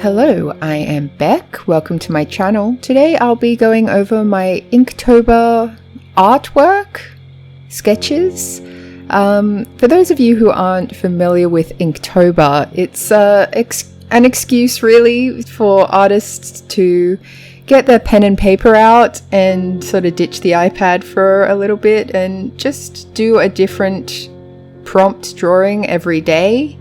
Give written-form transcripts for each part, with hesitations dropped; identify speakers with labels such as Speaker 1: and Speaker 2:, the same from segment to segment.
Speaker 1: Hello, I am Beck. Welcome to my channel. Today I'll be going over my Inktober artwork sketches. For those of you who aren't familiar with Inktober, it's an excuse really for artists to get their pen and paper out and sort of ditch the iPad for a little bit and just do a different prompt drawing every day.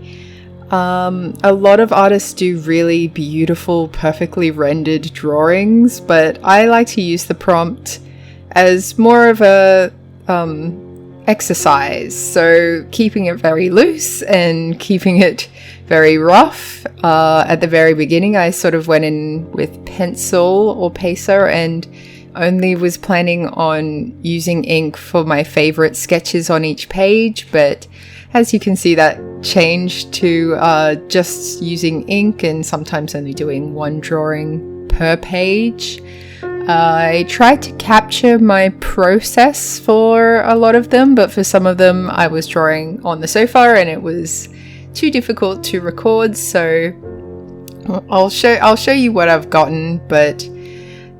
Speaker 1: A lot of artists do really beautiful, perfectly rendered drawings, but I like to use the prompt as more of a exercise, so keeping it very loose and keeping it very rough. At the very beginning, I sort of went in with pencil or pacer and only was planning on using ink for my favorite sketches on each page, but as you can see, that changed to just using ink and sometimes only doing one drawing per page. I tried to capture my process for a lot of them, but for some of them I was drawing on the sofa and it was too difficult to record, so I'll show you what I've gotten, but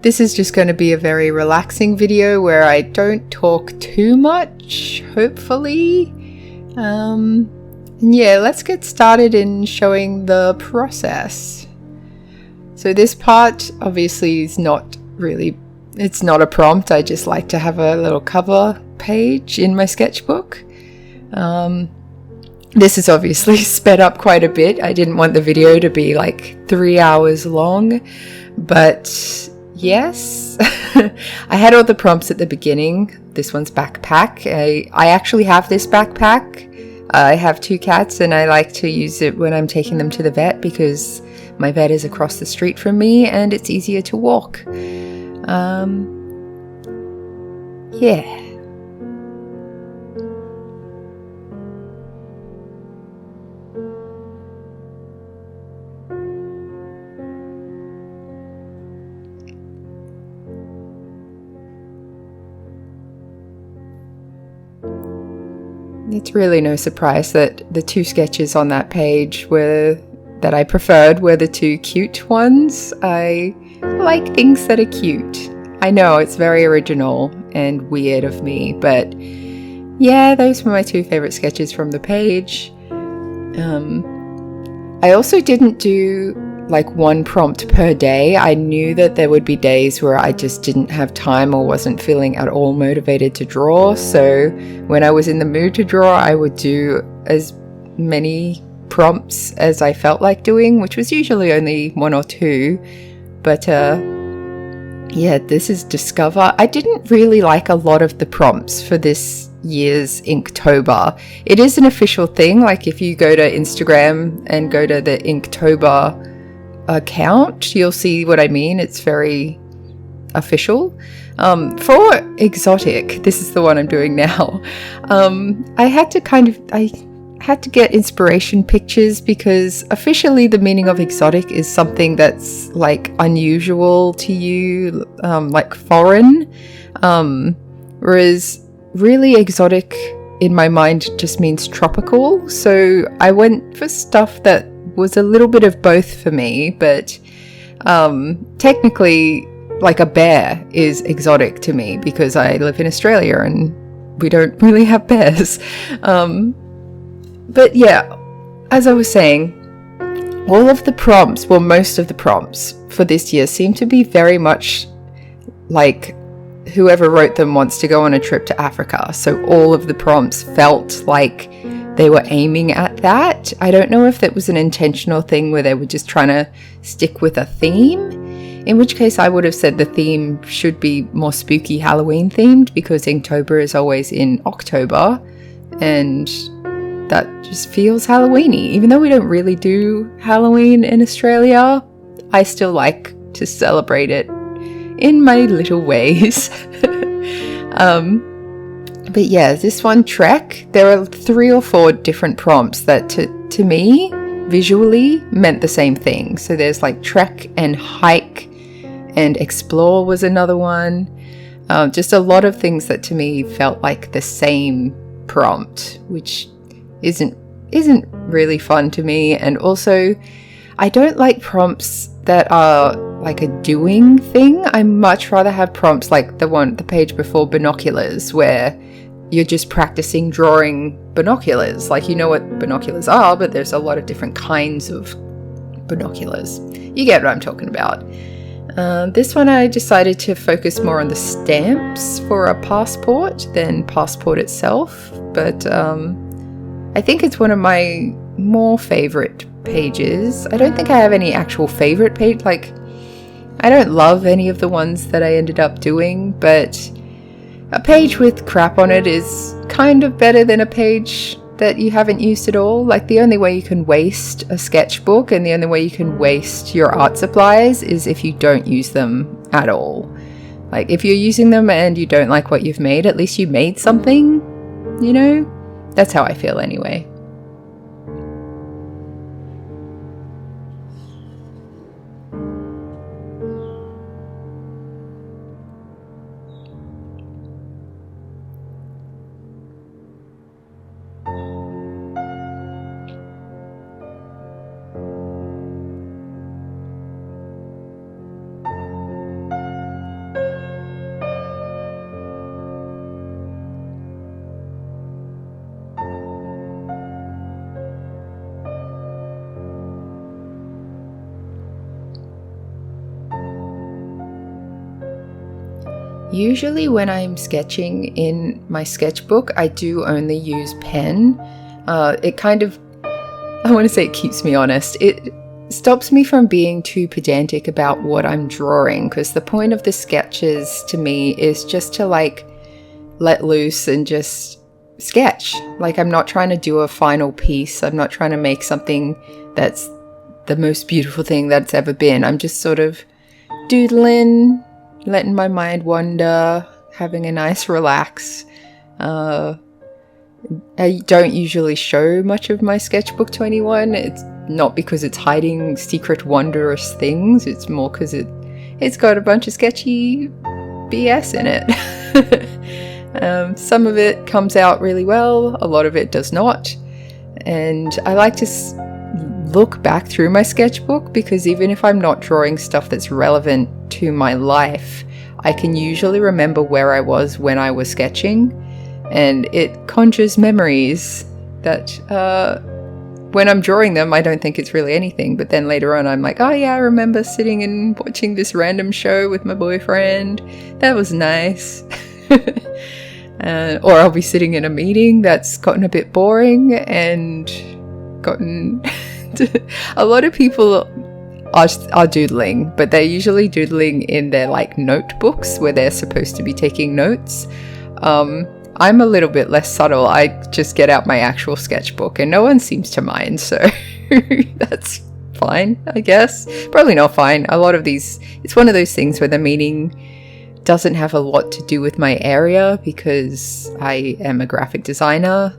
Speaker 1: this is just going to be a very relaxing video where I don't talk too much, hopefully. Yeah, let's get started in showing the process. So this part obviously is not really, it's not a prompt. I just like to have a little cover page in my sketchbook. This is obviously sped up quite a bit. I didn't want the video to be like 3 hours long, but yes, I had all the prompts at the beginning. This one's backpack. I actually have this backpack. I have 2 cats and I like to use it when I'm taking them to the vet because my vet is across the street from me and it's easier to walk. Yeah. It's really no surprise that the 2 sketches on that page that I preferred were the 2 cute ones. I like things that are cute. I know it's very original and weird of me, but yeah, those were my 2 favorite sketches from the page. I also didn't do like one prompt per day. I knew that there would be days where I just didn't have time or wasn't feeling at all motivated to draw. So when I was in the mood to draw, I would do as many prompts as I felt like doing, which was usually only 1 or 2. But yeah, this is Discover. I didn't really like a lot of the prompts for this year's Inktober. It is an official thing. Like if you go to Instagram and go to the Inktober account, you'll see what I mean. It's very official. For exotic, this is the one I'm doing now. I had to get inspiration pictures because officially the meaning of exotic is something that's like unusual to you, like foreign, whereas really exotic in my mind just means tropical. So I went for stuff that was a little bit of both for me, but technically like a bear is exotic to me because I live in Australia and we don't really have bears. But yeah, as I was saying, all of the prompts, well, most of the prompts for this year seem to be very much like whoever wrote them wants to go on a trip to Africa. So all of the prompts felt like they were aiming at that. I don't know if that was an intentional thing where they were just trying to stick with a theme, in which case I would have said the theme should be more spooky Halloween themed because Inktober is always in October and that just feels Halloweeny. Even though we don't really do Halloween in Australia, I still like to celebrate it in my little ways. But yeah, this one, Trek, there are 3 or 4 different prompts that to me, visually, meant the same thing. So there's like Trek and Hike and Explore was another one. Just a lot of things that to me felt like the same prompt, which isn't isn't really fun to me. And also, I don't like prompts that are like a doing thing. I much rather have prompts like the page before, binoculars, where you're just practicing drawing binoculars. Like, you know what binoculars are, but there's a lot of different kinds of binoculars. You get what I'm talking about. This one I decided to focus more on the stamps for a passport than passport itself, but I think it's one of my more favorite pages. I don't think I have any actual favorite page. Like, I don't love any of the ones that I ended up doing, but a page with crap on it is kind of better than a page that you haven't used at all. Like, the only way you can waste a sketchbook and the only way you can waste your art supplies is if you don't use them at all. Like, if you're using them and you don't like what you've made, at least you made something, you know? That's how I feel anyway. Usually when I'm sketching in my sketchbook, I do only use pen. It kind of, I want to say it keeps me honest. It stops me from being too pedantic about what I'm drawing, because the point of the sketches to me is just to like let loose and just sketch. Like, I'm not trying to do a final piece. I'm not trying to make something that's the most beautiful thing that's ever been. I'm just sort of doodling, letting my mind wander, having a nice relax. I don't usually show much of my sketchbook to anyone. It's not because it's hiding secret wondrous things. It's more because it's got a bunch of sketchy BS in it. Some of it comes out really well, a lot of it does not. And I like to look back through my sketchbook, because even if I'm not drawing stuff that's relevant to my life, I can usually remember where I was when I was sketching, and it conjures memories that when I'm drawing them I don't think it's really anything, but then later on I'm like, oh yeah, I remember sitting and watching this random show with my boyfriend. That was nice. Or I'll be sitting in a meeting that's gotten a bit boring and gotten a lot of people are doodling, but they're usually doodling in their like notebooks where they're supposed to be taking notes. I'm a little bit less subtle. I just get out my actual sketchbook and no one seems to mind, so that's fine, I guess. Probably not fine. A lot of these, it's one of those things where the meaning doesn't have a lot to do with my area, because I am a graphic designer.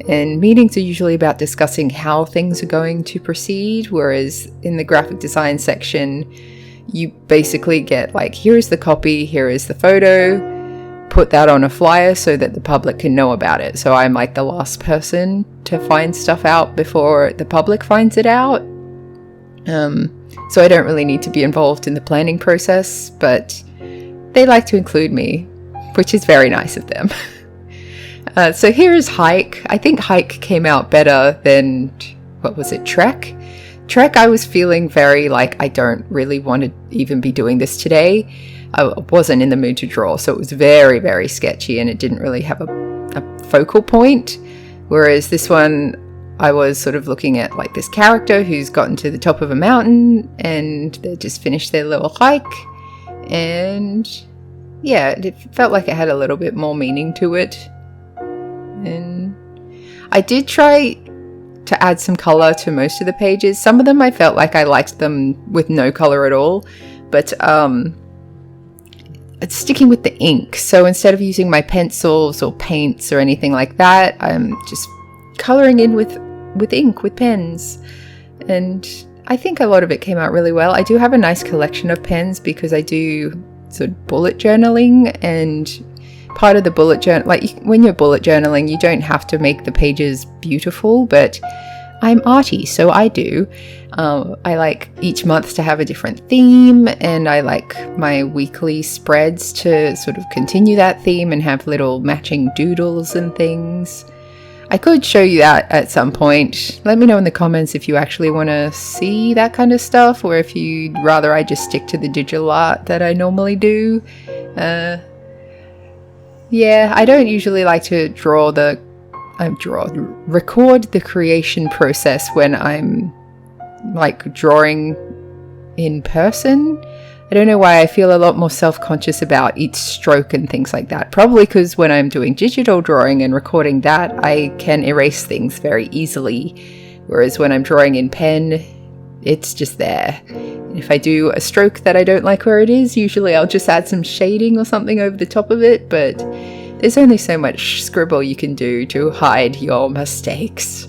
Speaker 1: And meetings are usually about discussing how things are going to proceed, whereas in the graphic design section, you basically get like, here is the copy, here is the photo, put that on a flyer so that the public can know about it. So I'm like the last person to find stuff out before the public finds it out. So I don't really need to be involved in the planning process, but they like to include me, which is very nice of them. So here is Hike. I think Hike came out better than, what was it, Trek? Trek, I was feeling very like, I don't really want to even be doing this today. I wasn't in the mood to draw, so it was very, very sketchy and it didn't really have a focal point. Whereas this one, I was sort of looking at like this character who's gotten to the top of a mountain and they just finished their little hike. And yeah, it felt like it had a little bit more meaning to it. And I did try to add some color to most of the pages. Some of them I felt like I liked them with no color at all, but it's sticking with the ink. So instead of using my pencils or paints or anything like that, I'm just coloring in with ink, with pens. And I think a lot of it came out really well. I do have a nice collection of pens because I do sort of bullet journaling, and part of the bullet journal, like when you're bullet journaling, you don't have to make the pages beautiful, but I'm arty, so I do. I like each month to have a different theme, and I like my weekly spreads to sort of continue that theme and have little matching doodles and things. I could show you that at some point. Let me know in the comments if you actually want to see that kind of stuff, or if you'd rather I just stick to the digital art that I normally do. Yeah, I don't usually like to record the creation process when I'm like drawing in person. I don't know why I feel a lot more self-conscious about each stroke and things like that. Probably because when I'm doing digital drawing and recording that, I can erase things very easily. Whereas when I'm drawing in pen, it's just there. If I do a stroke that I don't like where it is, usually I'll just add some shading or something over the top of it, but there's only so much scribble you can do to hide your mistakes.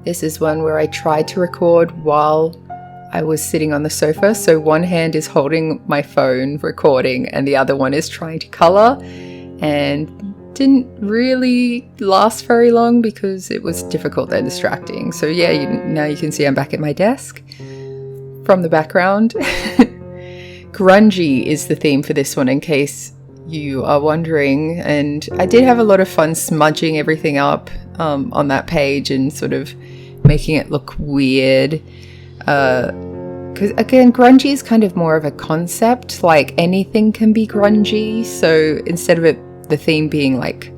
Speaker 1: This is one where I tried to record while I was sitting on the sofa. So one hand is holding my phone recording and the other one is trying to color, and didn't really last very long because it was difficult and distracting. So yeah, now you can see I'm back at my desk from the background. Grungy is the theme for this one, in case you are wondering, and I did have a lot of fun smudging everything up on that page and sort of making it look weird, because again, grungy is kind of more of a concept, like anything can be grungy. So instead of the theme being like,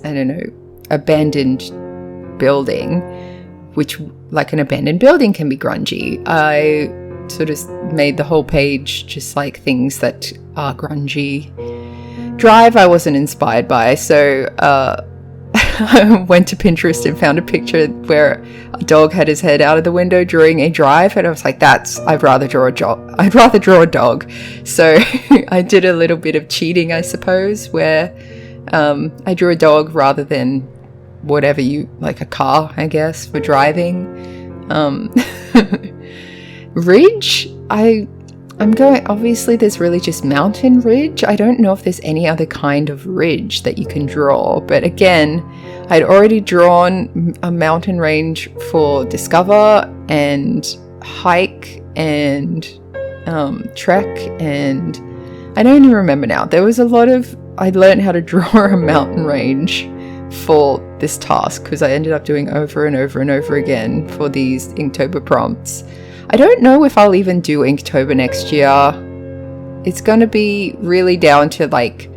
Speaker 1: I don't know, abandoned building, which like an abandoned building can be grungy, I sort of made the whole page just like things that are grungy. Drive I wasn't inspired by, so I went to Pinterest and found a picture where a dog had his head out of the window during a drive, and I was like, I'd rather draw a dog. So I did a little bit of cheating, I suppose, where I drew a dog rather than whatever like a car, I guess, for driving. Ridge, I'm going, obviously there's really just mountain ridge. I don't know if there's any other kind of ridge that you can draw, but again, I'd already drawn a mountain range for Discover and Hike and Trek, and I don't even remember now. There was I learned how to draw a mountain range for this task because I ended up doing over and over and over again for these Inktober prompts. I don't know if I'll even do Inktober next year. It's going to be really down to like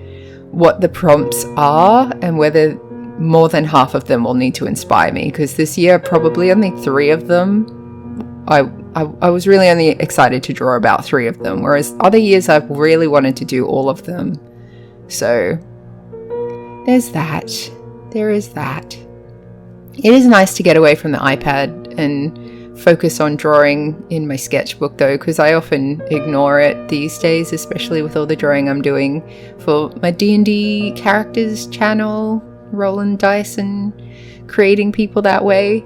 Speaker 1: what the prompts are and whether more than half of them will need to inspire me, because this year probably only 3 of them. I was really only excited to draw about 3 of them, whereas other years I've really wanted to do all of them. So there's that. There is that. It is nice to get away from the iPad and focus on drawing in my sketchbook though, because I often ignore it these days, especially with all the drawing I'm doing for my D&D characters channel, rolling dice and creating people that way.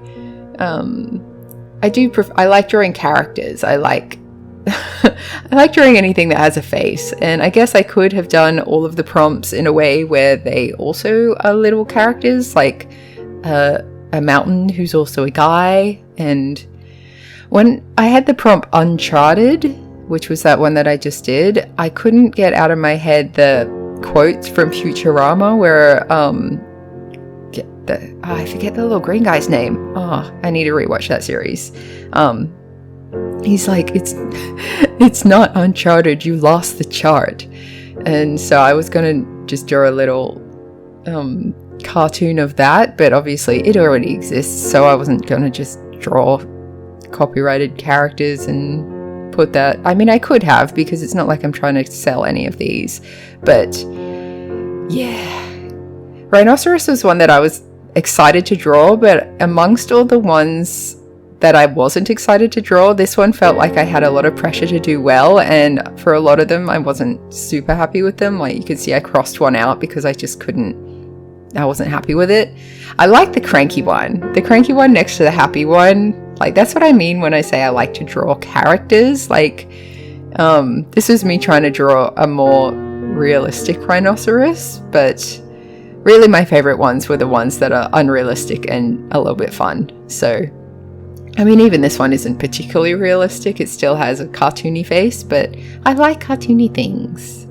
Speaker 1: I like drawing characters. I like drawing anything that has a face, and I guess I could have done all of the prompts in a way where they also are little characters, like a mountain who's also a guy. And when I had the prompt Uncharted, which was that one that I just did, I couldn't get out of my head the quotes from Futurama where I forget the little green guy's name. I need to rewatch that series. He's like, it's not Uncharted, you lost the chart. And so I was gonna just draw a little cartoon of that, but obviously it already exists, so I wasn't gonna just draw copyrighted characters and put that. I mean, I could have, because it's not like I'm trying to sell any of these, but yeah. Rhinoceros was one that I was excited to draw, but amongst all the ones that I wasn't excited to draw, this one felt like I had a lot of pressure to do well, and for a lot of them I wasn't super happy with them. Like you could see I crossed one out because I wasn't happy with it. I like the cranky one next to the happy one. Like that's what I mean when I say I like to draw characters. Like this is me trying to draw a more realistic rhinoceros, but really my favorite ones were the ones that are unrealistic and a little bit fun. So I mean, even this one isn't particularly realistic. It still has a cartoony face, but I like cartoony things.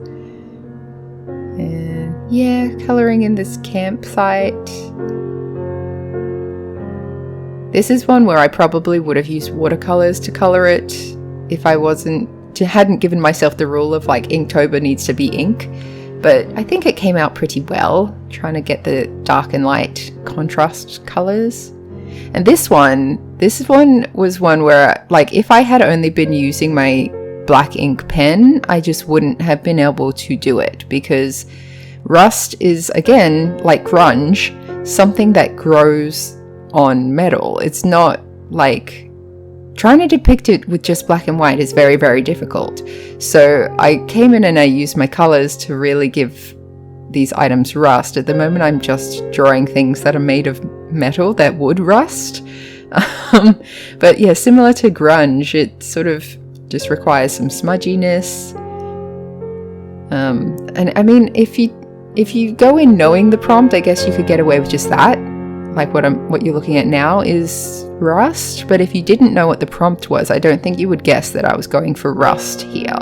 Speaker 1: And yeah, colouring in this campsite. This is one where I probably would have used watercolours to colour it if I hadn't given myself the rule of like Inktober needs to be ink. But I think it came out pretty well, trying to get the dark and light contrast colours. And this one was one where, like, if I had only been using my black ink pen, I just wouldn't have been able to do it, because rust is, again, like grunge, something that grows on metal. It's not like trying to depict it with just black and white is very, very difficult. So I came in and I used my colors to really give these items rust. At the moment, I'm just drawing things that are made of metal that would rust. But yeah, similar to grunge, it sort of just requires some smudginess. And I mean, if you go in knowing the prompt, I guess you could get away with just that. Like what you're looking at now is rust, but if you didn't know what the prompt was, I don't think you would guess that I was going for rust here.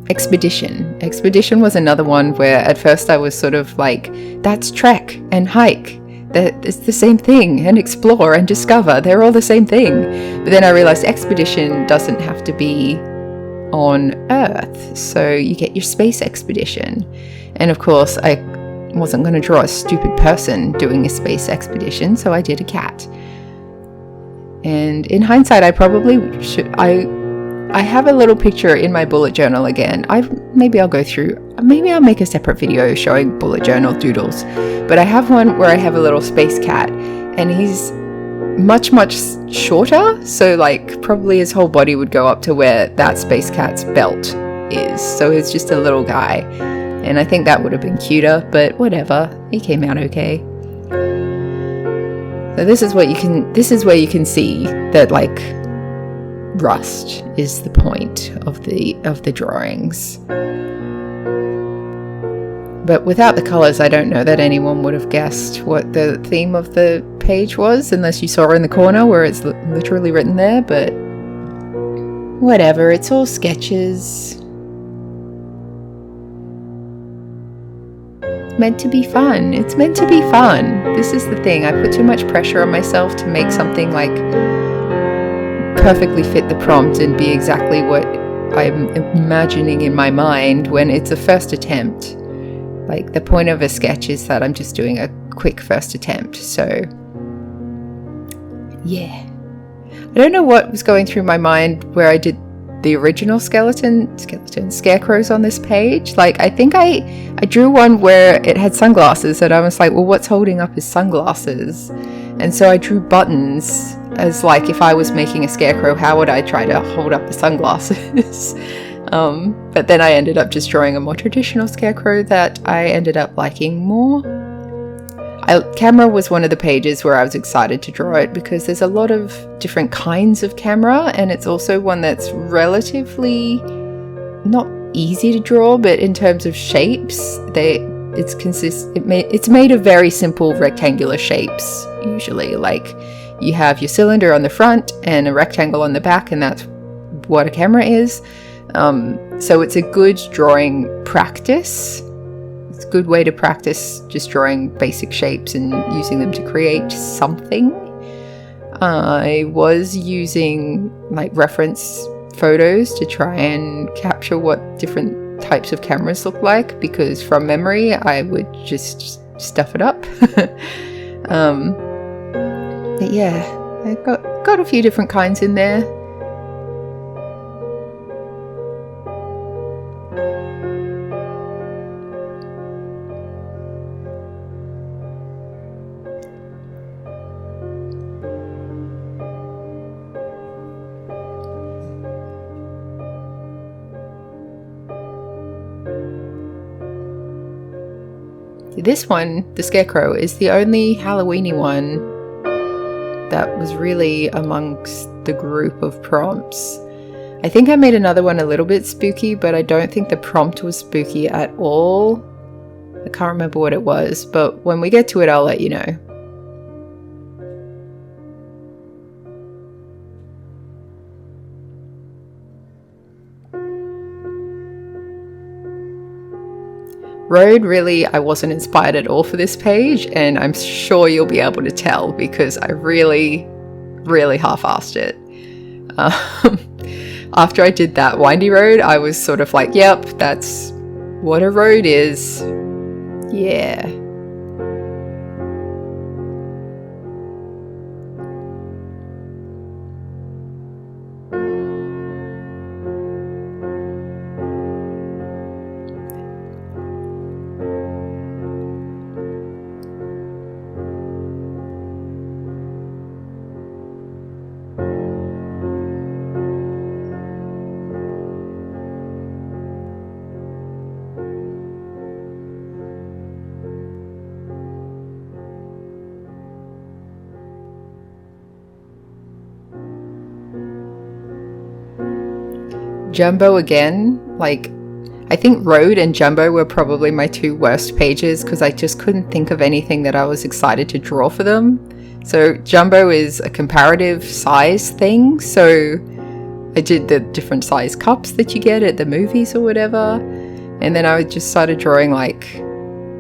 Speaker 1: Expedition was another one where at first I was sort of like, that's trek and hike, it's the same thing, and explore and discover, they're all the same thing. But then I realized expedition doesn't have to be on Earth, so you get your space expedition. And of course I wasn't going to draw a stupid person doing a space expedition, so I did a cat. And in hindsight, I probably should. I have a little picture in my bullet journal again. Maybe I'll make a separate video showing bullet journal doodles. But I have one where I have a little space cat, and he's much, much shorter. So like probably his whole body would go up to where that space cat's belt is. So it's just a little guy. And I think that would have been cuter, but whatever. He came out okay. So this is where you can see that like rust is the point of the drawings. But without the colors, I don't know that anyone would have guessed what the theme of the page was, unless you saw it in the corner where it's literally written there. But whatever, it's all sketches. Meant to be fun. It's meant to be fun. This is the thing. I put too much pressure on myself to make something like perfectly fit the prompt and be exactly what I'm imagining in my mind when it's a first attempt. Like the point of a sketch is that I'm just doing a quick first attempt. So yeah, I don't know what was going through my mind where I did the original scarecrows on this page. Like, I think I drew one where it had sunglasses, and I was like, well, what's holding up his sunglasses? And so I drew buttons as like, if I was making a scarecrow, how would I try to hold up the sunglasses? But then I ended up just drawing a more traditional scarecrow that I ended up liking more. Camera was one of the pages where I was excited to draw it because there's a lot of different kinds of camera, and it's also one that's relatively not easy to draw, but in terms of shapes, it's made of very simple rectangular shapes usually. Like, you have your cylinder on the front and a rectangle on the back, and that's what a camera is. So it's a good drawing practice. It's a good way to practice just drawing basic shapes and using them to create something. I was using like reference photos to try and capture what different types of cameras look like, because from memory I would just stuff it up. But yeah, I got a few different kinds in there. This one, the scarecrow, is the only Halloweeny one that was really amongst the group of prompts. I think I made another one a little bit spooky, but I don't think the prompt was spooky at all. I can't remember what it was, but when we get to it, I'll let you know. Road, really, I wasn't inspired at all for this page, and I'm sure you'll be able to tell because I really half-assed it. After I did that windy road, I was sort of like, yep, that's what a road is. Yeah. Jumbo again, like, I think Road and Jumbo were probably my two worst pages because I just couldn't think of anything that I was excited to draw for them. So Jumbo is a comparative size thing, so I did the different size cups that you get at the movies or whatever, and then I just started drawing like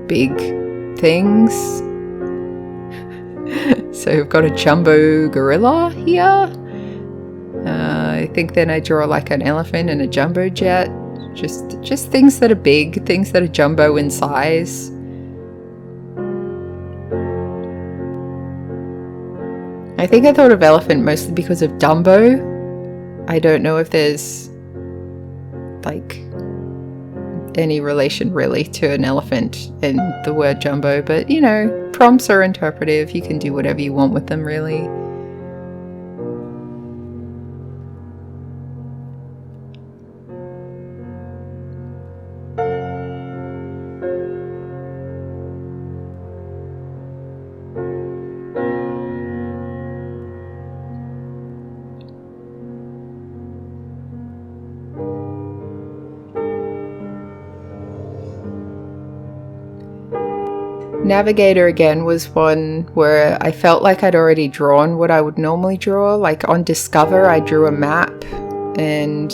Speaker 1: big things. So we've got a Jumbo gorilla here. I think then I draw like an elephant and a jumbo jet. Just things that are big, things that are jumbo in size. I think I thought of elephant mostly because of Dumbo. I don't know if there's like any relation really to an elephant and the word jumbo, but you know, prompts are interpretive. You can do whatever you want with them really. Navigator again was one where I felt like I'd already drawn what I would normally draw. Like on Discover, I drew a map, and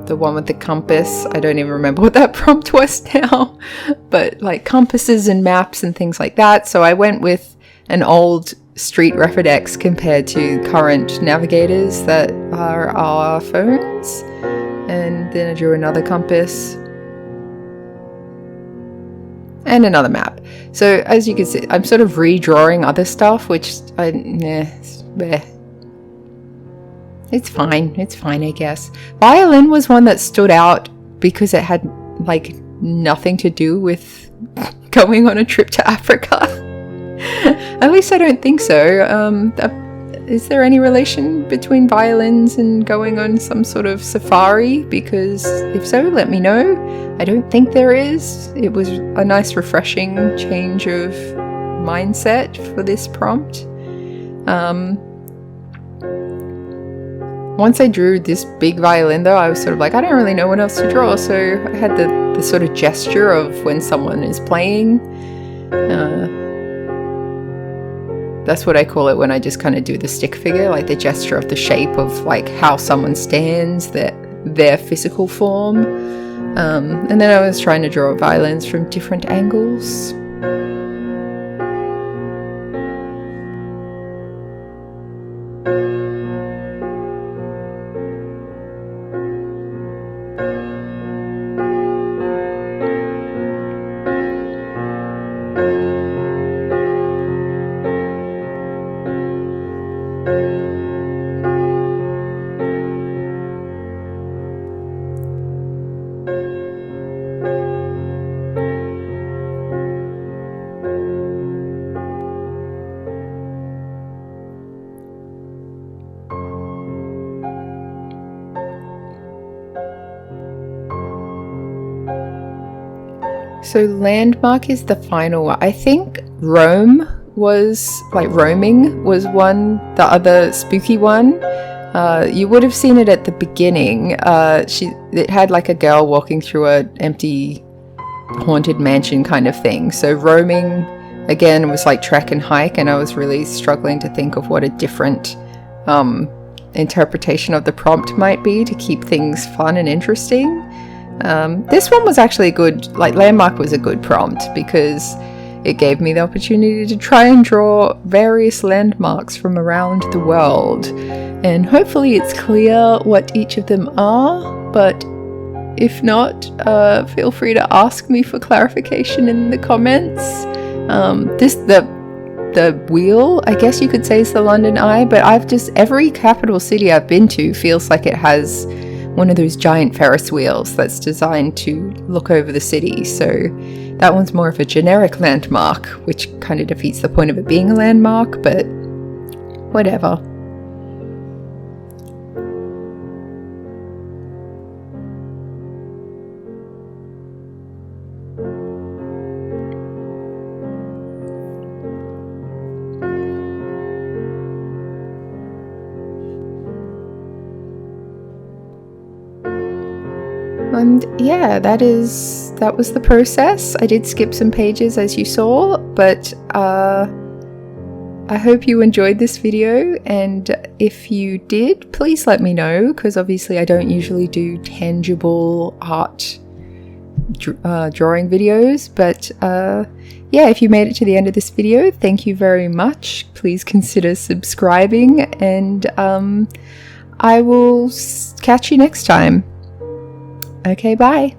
Speaker 1: the one with the compass, I don't even remember what that prompt was now, but like compasses and maps and things like that. So I went with an old Street Refidex compared to current navigators that are our phones, and then I drew another compass and another map. So as you can see, I'm sort of redrawing other stuff, which it's fine. It's fine, I guess. Violin was one that stood out because it had like nothing to do with going on a trip to Africa. At least I don't think so. Is there any relation between violins and going on some sort of safari? Because if so, let me know. I don't think there is. It was a nice refreshing change of mindset for this prompt. Once I drew this big violin though, I was sort of like, I don't really know what else to draw, so I had the sort of gesture of when someone is playing. That's what I call it when I just kind of do the stick figure, like the gesture of the shape of like how someone stands, their physical form. And then I was trying to draw violins from different angles. So landmark is the final one. I think roaming was one, the other spooky one. You would have seen it at the beginning. It had like a girl walking through an empty haunted mansion kind of thing. So roaming again was like trek and hike, and I was really struggling to think of what a different interpretation of the prompt might be to keep things fun and interesting. This one was actually good, like landmark was a good prompt because it gave me the opportunity to try and draw various landmarks from around the world, and hopefully it's clear what each of them are, but if not, feel free to ask me for clarification in the comments. The wheel, I guess you could say, is the London Eye, but every capital city I've been to feels like it has one of those giant Ferris wheels that's designed to look over the city. So that one's more of a generic landmark, which kind of defeats the point of it being a landmark, but whatever. And yeah, that was the process. I did skip some pages as you saw, but I hope you enjoyed this video, and if you did, please let me know, because obviously I don't usually do tangible art drawing videos, but yeah, if you made it to the end of this video, thank you very much. Please consider subscribing, and I will catch you next time. Okay, bye.